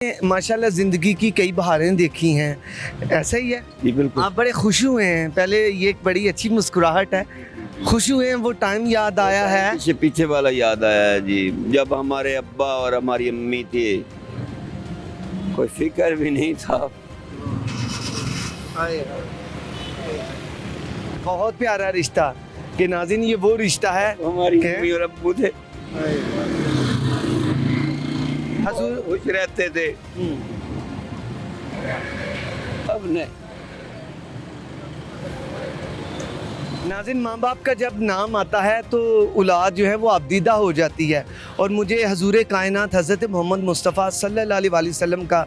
माशाल्लाह ज़िंदगी की कई बहारें देखी हैं, ऐसा ही है? जी बिल्कुल। आप बड़े खुश हुए हैं, पहले ये एक बड़ी अच्छी मुस्कुराहट है, खुश हुए हैं, वो टाइम याद आया है? पीछे पीछे वाला याद आया है जी, जब हमारे अब्बा और हमारी अम्मी थे, कोई फिक्र भी नहीं था। बहुत प्यारा रिश्ता कि नाज़रीन ये वो रिश्ता है हमारी कि अम्मी और अब्बू थे, हजूर खुश रहते थे। अब नहीं। नाज़रीन माँ बाप का जब नाम आता है तो औलाद जो है वो आबदीदा हो जाती है। और मुझे हजूर कायनात हज़रत मोहम्मद मुस्तफ़ा सल्लल्लाहु अलैहि वसल्लम का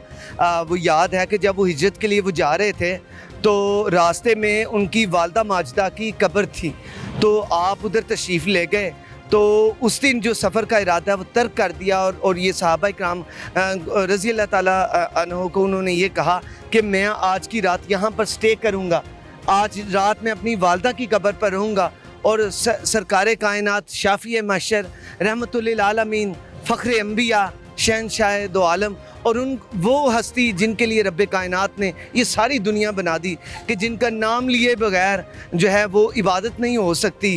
वो याद है कि जब वो हिजरत के लिए वो जा रहे थे तो रास्ते में उनकी वालदा माजदा की कब्र थी, तो आप उधर तशरीफ़ ले गए। तो उस दिन जो सफ़र का इरादा वो तर्क कर दिया और ये सहाबा इकराम रज़ी अल्लाह ताला अन्हों को उन्होंने ये कहा कि मैं आज की रात यहाँ पर स्टे करूँगा, आज रात में अपनी वालदा की कब्र पर रहूँगा। और सरकार कायनात शाफ़ी महशर रहमतुल्लिल आलमीन फ़ख्र अंबिया शहंशाह दो आलम और वो हस्ती जिनके लिए रब्बे कायनात ने ये सारी दुनिया बना दी कि जिनका नाम लिए बगैर जो है वो इबादत नहीं हो सकती,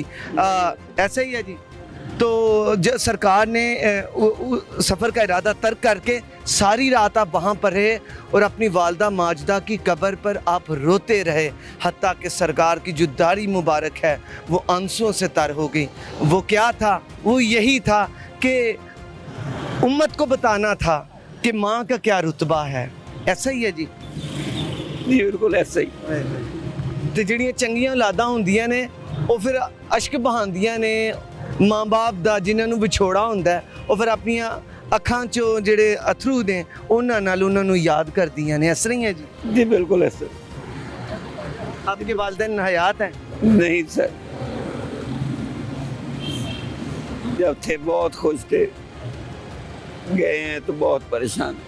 ऐसा ही है जी। तो सरकार ने सफ़र का इरादा तर्क करके सारी रात आप वहाँ पर रहे और अपनी वालदा माजदा की कब्र पर आप रोते रहे, हत्ता कि सरकार की जो दाढ़ी मुबारक है वो आंसुओं से तर हो गई। वो क्या था? वो यही था कि उम्मत को बताना था कि माँ का क्या रुतबा है। ऐसा ही है जी? जी बिल्कुल ऐसा ही। तो ਜਿਹੜੀਆਂ ਚੰਗੀਆਂ ਔਲਾਦਾਂ ਹੁੰਦੀਆਂ ਨੇ ਉਹ ਫਿਰ ਅਸ਼ਕ ਬਹਾਉਂਦੀਆਂ ਨੇ ਮਾਂ ਬਾਪ ਦਾ, ਜਿਨ੍ਹਾਂ ਨੂੰ ਵਿਛੋੜਾ ਹੁੰਦਾ ਉਹ ਫਿਰ ਆਪਣੀਆਂ ਅੱਖਾਂ 'ਚੋਂ ਜਿਹੜੇ ਅਥਰੂ ਨੇ ਉਹਨਾਂ ਨਾਲ ਉਹਨਾਂ ਨੂੰ ਯਾਦ ਕਰਦੀਆਂ ਨੇ। ਇਸ ਤਰ੍ਹਾਂ ਹੀ ਹੈ ਜੀ? जी बिल्कुल ऐसा। आपके वालिदैन हयात हैं? नहीं सर, जब थे बहुत खुश थे, गए हैं तो बहुत परेशान।